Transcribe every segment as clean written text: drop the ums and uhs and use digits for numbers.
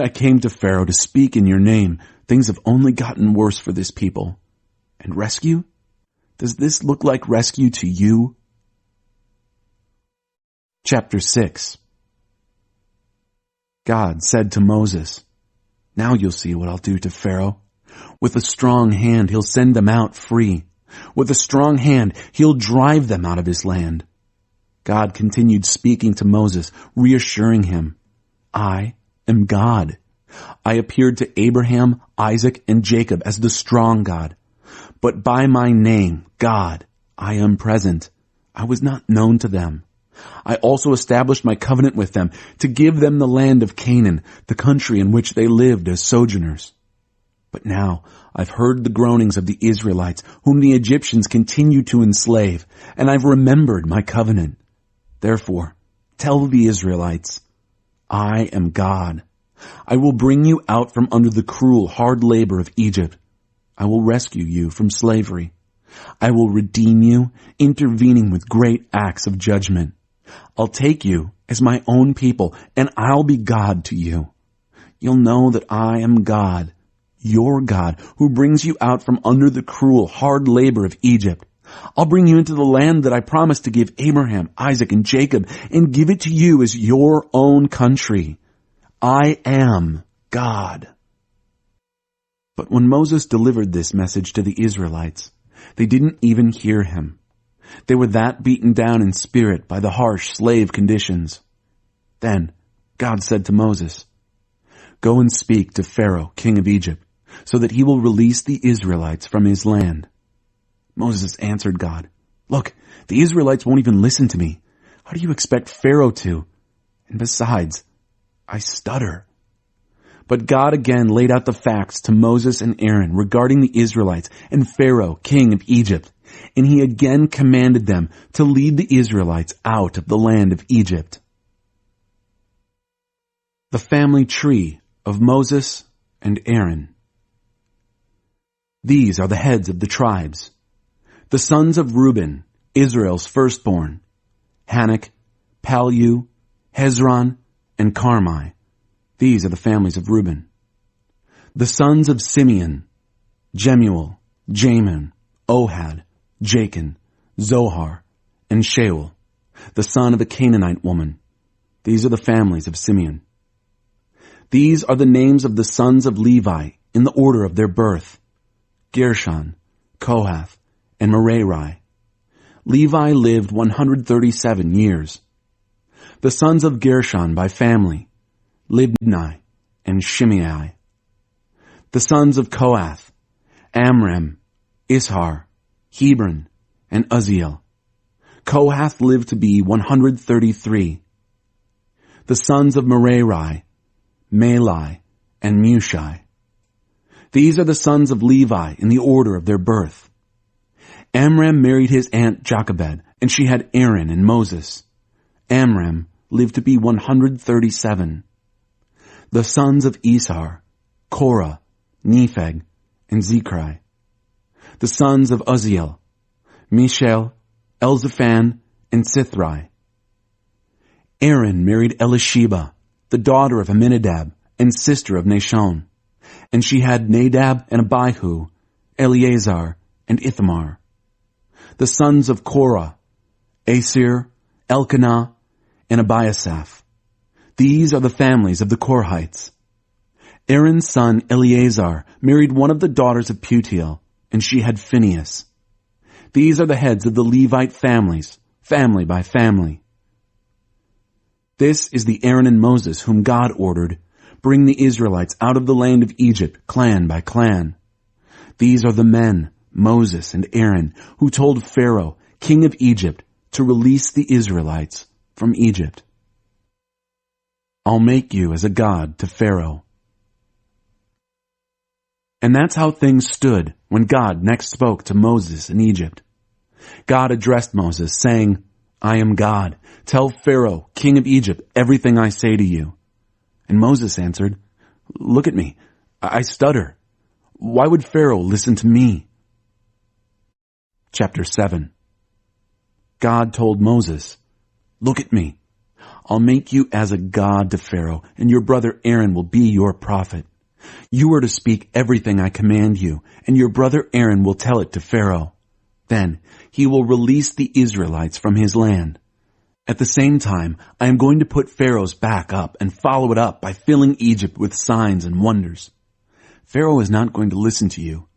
I came to Pharaoh to speak in your name. Things have only gotten worse for this people. And rescue? Does this look like rescue to you? Chapter 6. God said to Moses, "Now you'll see what I'll do to Pharaoh. With a strong hand, he'll send them out free. With a strong hand, he'll drive them out of his land." God continued speaking to Moses, reassuring him, "I am God. I appeared to Abraham, Isaac, and Jacob as the strong God. But by my name, God, I am present. I was not known to them. I also established my covenant with them to give them the land of Canaan, the country in which they lived as sojourners. But now I've heard the groanings of the Israelites, whom the Egyptians continue to enslave, and I've remembered my covenant. Therefore, tell the Israelites, I am God. I will bring you out from under the cruel, hard labor of Egypt. I will rescue you from slavery. I will redeem you, intervening with great acts of judgment. I'll take you as my own people, and I'll be God to you. You'll know that I am God, your God, who brings you out from under the cruel, hard labor of Egypt. I'll bring you into the land that I promised to give Abraham, Isaac, and Jacob, and give it to you as your own country. I am God." But when Moses delivered this message to the Israelites, they didn't even hear him. They were that beaten down in spirit by the harsh slave conditions. Then God said to Moses, "Go and speak to Pharaoh, king of Egypt, so that he will release the Israelites from his land." Moses answered God, "Look, the Israelites won't even listen to me. How do you expect Pharaoh to? And besides, I stutter." But God again laid out the facts to Moses and Aaron regarding the Israelites and Pharaoh, king of Egypt, and he again commanded them to lead the Israelites out of the land of Egypt. The family tree of Moses and Aaron. These are the heads of the tribes. The sons of Reuben, Israel's firstborn, Hanok, Pallu, Hezron, and Carmi. These are the families of Reuben. The sons of Simeon, Jemuel, Jamin, Ohad, Jachin, Zohar, and Shaul, the son of a Canaanite woman. These are the families of Simeon. These are the names of the sons of Levi in the order of their birth: Gershon, Kohath, and Merari. Levi lived 137 years. The sons of Gershon by family: Libni and Shimei. The sons of Kohath: Amram, Ishar, Hebron, and Uzziel. Kohath lived to be 133. The sons of Merari: Mahli and Mushi. These are the sons of Levi in the order of their birth. Amram married his aunt Jochebed, and she had Aaron and Moses. Amram lived to be 137. The sons of Ishar: Korah, Nepheg, and Zikri. The sons of Uzziel: Mishael, Elzaphan, and Sithri. Aaron married Elisheba, the daughter of Amminadab and sister of Nashon, and she had Nadab and Abihu, Eleazar, and Ithamar. The sons of Korah: Asir, Elkanah, and Abiasaph. These are the families of the Korhites. Aaron's son Eleazar married one of the daughters of Putiel, and she had Phinehas. These are the heads of the Levite families, family by family. This is the Aaron and Moses whom God ordered, "Bring the Israelites out of the land of Egypt, clan by clan." These are the men, Moses and Aaron, who told Pharaoh, king of Egypt, to release the Israelites from Egypt. I'll make you as a god to Pharaoh. And that's how things stood when God next spoke to Moses in Egypt. God addressed Moses, saying, "I am God. Tell Pharaoh, king of Egypt, everything I say to you." And Moses answered, "Look at me. I stutter. Why would Pharaoh listen to me?" Chapter 7. God told Moses, "Look at me. I'll make you as a god to Pharaoh, and your brother Aaron will be your prophet. You are to speak everything I command you, and your brother Aaron will tell it to Pharaoh. Then he will release the Israelites from his land. At the same time, I am going to put Pharaoh's back up and follow it up by filling Egypt with signs and wonders. Pharaoh is not going to listen to you,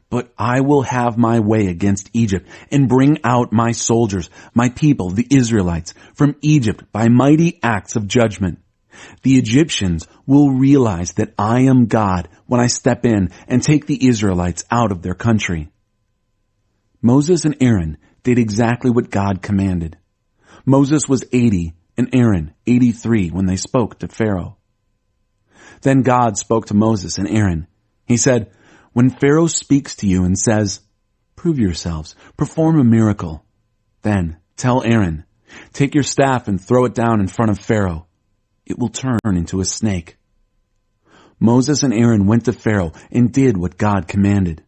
but I will have my way against Egypt and bring out my soldiers, my people, the Israelites, from Egypt by mighty acts of judgment. The Egyptians will realize that I am God when I step in and take the Israelites out of their country. Moses and Aaron did exactly what God commanded. Moses was 80 and Aaron 83 when they spoke to Pharaoh. Then God spoke to Moses and Aaron. He said, "When Pharaoh speaks to you and says, 'Prove yourselves, perform a miracle,' then tell Aaron, 'Take your staff and throw it down in front of Pharaoh. It will turn into a snake.'" Moses and Aaron went to Pharaoh and did what God commanded.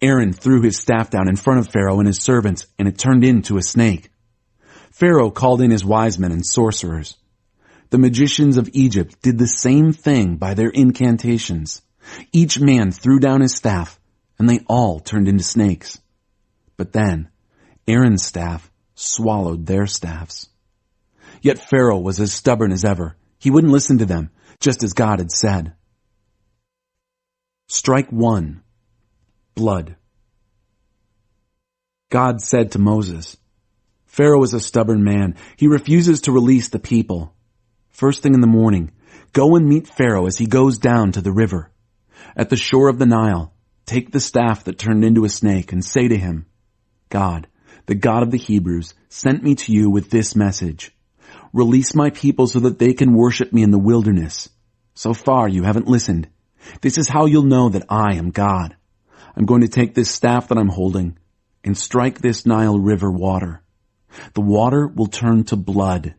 Aaron threw his staff down in front of Pharaoh and his servants, and it turned into a snake. Pharaoh called in his wise men and sorcerers. The magicians of Egypt did the same thing by their incantations. Each man threw down his staff, and they all turned into snakes. But then Aaron's staff swallowed their staffs. Yet Pharaoh was as stubborn as ever. He wouldn't listen to them, just as God had said. Strike 1. Blood. God said to Moses, "Pharaoh is a stubborn man. He refuses to release the people. First thing in the morning, go and meet Pharaoh as he goes down to the river. At the shore of the Nile, take the staff that turned into a snake and say to him, 'God, the God of the Hebrews, sent me to you with this message. Release my people so that they can worship me in the wilderness. So far you haven't listened. This is how you'll know that I am God. I'm going to take this staff that I'm holding and strike this Nile River water. The water will turn to blood.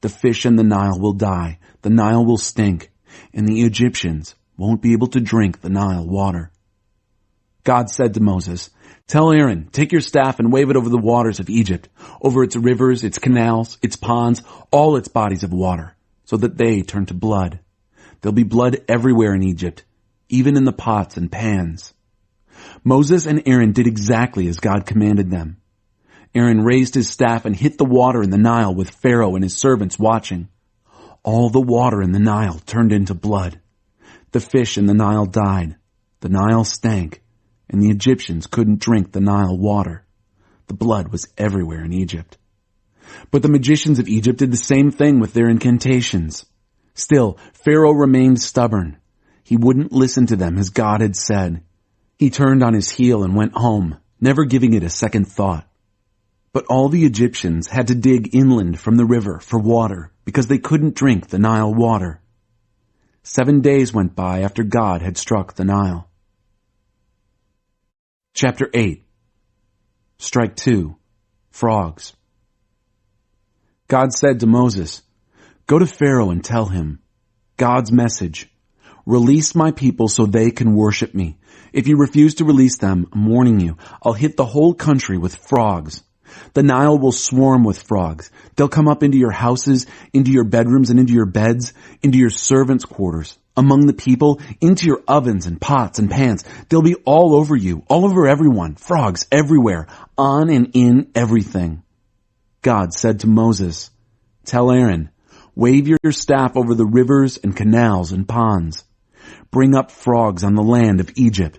The fish in the Nile will die. The Nile will stink, and the Egyptians won't be able to drink the Nile water." God said to Moses, "Tell Aaron, take your staff and wave it over the waters of Egypt, over its rivers, its canals, its ponds, all its bodies of water, so that they turn to blood. There'll be blood everywhere in Egypt, even in the pots and pans." Moses and Aaron did exactly as God commanded them. Aaron raised his staff and hit the water in the Nile with Pharaoh and his servants watching. All the water in the Nile turned into blood. The fish in the Nile died. The Nile stank, and the Egyptians couldn't drink the Nile water. The blood was everywhere in Egypt. But the magicians of Egypt did the same thing with their incantations. Still, Pharaoh remained stubborn. He wouldn't listen to them as God had said. He turned on his heel and went home, never giving it a second thought. But all the Egyptians had to dig inland from the river for water because they couldn't drink the Nile water. 7 days went by after God had struck the Nile. Chapter 8. Strike 2. Frogs. God said to Moses, "Go to Pharaoh and tell him, God's message, release my people so they can worship me. If you refuse to release them, I'm warning you, I'll hit the whole country with frogs. The Nile will swarm with frogs. They'll come up into your houses, into your bedrooms and into your beds, into your servants' quarters, among the people, into your ovens and pots and pans. They'll be all over you, all over everyone, frogs everywhere, on and in everything." God said to Moses, "Tell Aaron, wave your staff over the rivers and canals and ponds. Bring up frogs on the land of Egypt."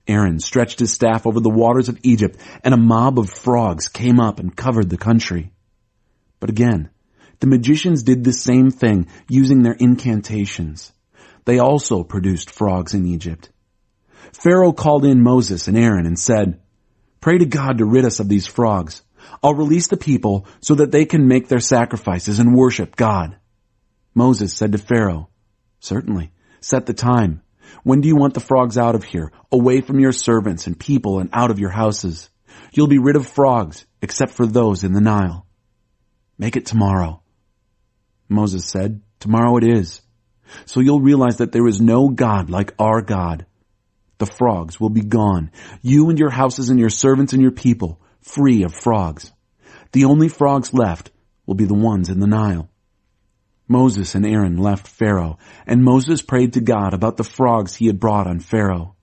Aaron stretched his staff over the waters of Egypt, and a mob of frogs came up and covered the country. But again, the magicians did the same thing using their incantations. They also produced frogs in Egypt. Pharaoh called in Moses and Aaron and said, "Pray to God to rid us of these frogs. I'll release the people so that they can make their sacrifices and worship God." Moses said to Pharaoh, "Certainly, set the time. When do you want the frogs out of here, away from your servants and people and out of your houses? You'll be rid of frogs, except for those in the Nile." "Make it tomorrow." Moses said, "Tomorrow it is. So you'll realize that there is no God like our God. The frogs will be gone, you and your houses and your servants and your people, free of frogs. The only frogs left will be the ones in the Nile." Moses and Aaron left Pharaoh, and Moses prayed to God about the frogs he had brought on Pharaoh.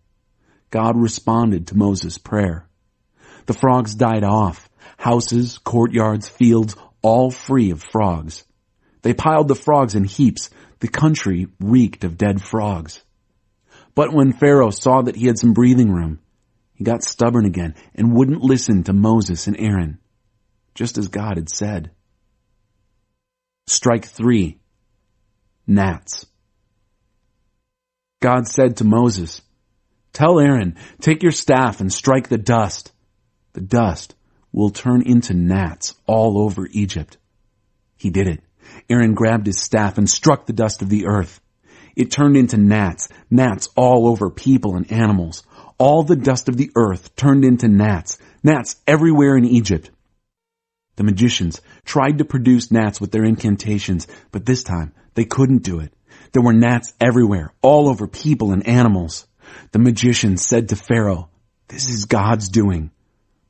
God responded to Moses' prayer. The frogs died off, houses, courtyards, fields, all free of frogs. They piled the frogs in heaps. The country reeked of dead frogs. But when Pharaoh saw that he had some breathing room, he got stubborn again and wouldn't listen to Moses and Aaron, just as God had said. Strike 3. Gnats. God said to Moses, "Tell Aaron, take your staff and strike the dust. The dust will turn into gnats all over Egypt." He did it. Aaron grabbed his staff and struck the dust of the earth. It turned into gnats, gnats all over people and animals. All the dust of the earth turned into gnats, gnats everywhere in Egypt. The magicians tried to produce gnats with their incantations, but this time they couldn't do it. There were gnats everywhere, all over people and animals. The magicians said to Pharaoh, "This is God's doing."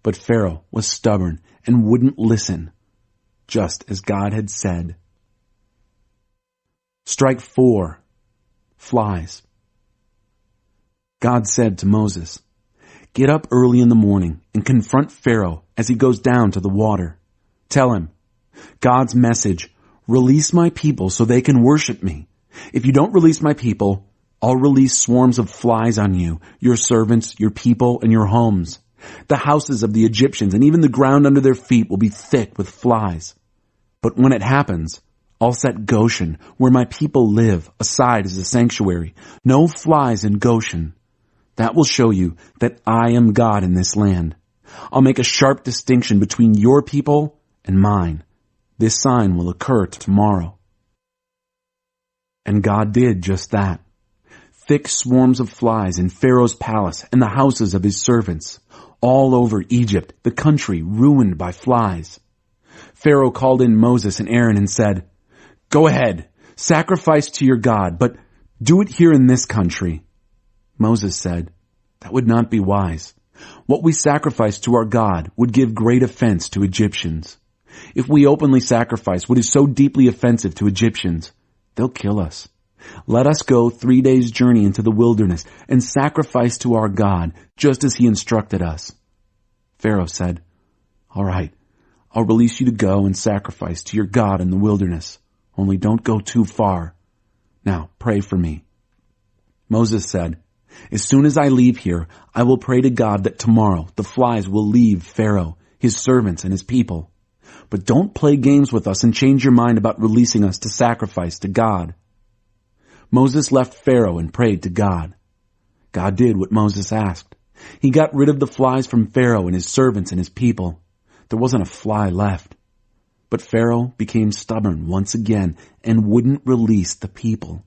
But Pharaoh was stubborn and wouldn't listen, just as God had said. Strike 4. Flies. God said to Moses, "Get up early in the morning and confront Pharaoh as he goes down to the water. Tell him, God's message, release my people so they can worship me. If you don't release my people, I'll release swarms of flies on you, your servants, your people, and your homes. The houses of the Egyptians and even the ground under their feet will be thick with flies. But when it happens, I'll set Goshen, where my people live, aside as a sanctuary. No flies in Goshen. That will show you that I am God in this land. I'll make a sharp distinction between your people and mine. This sign will occur tomorrow." And God did just that. Thick swarms of flies in Pharaoh's palace and the houses of his servants. All over Egypt, the country ruined by flies. Pharaoh called in Moses and Aaron and said, "Go ahead, sacrifice to your God, but do it here in this country." Moses said, "That would not be wise. What we sacrifice to our God would give great offense to Egyptians. If we openly sacrifice what is so deeply offensive to Egyptians, they'll kill us. Let us go 3 days' journey into the wilderness and sacrifice to our God, just as he instructed us." Pharaoh said, "All right, I'll release you to go and sacrifice to your God in the wilderness. Only don't go too far. Now pray for me." Moses said, "As soon as I leave here, I will pray to God that tomorrow the flies will leave Pharaoh, his servants, and his people. But don't play games with us and change your mind about releasing us to sacrifice to God." Moses left Pharaoh and prayed to God. God did what Moses asked. He got rid of the flies from Pharaoh and his servants and his people. There wasn't a fly left. But Pharaoh became stubborn once again and wouldn't release the people.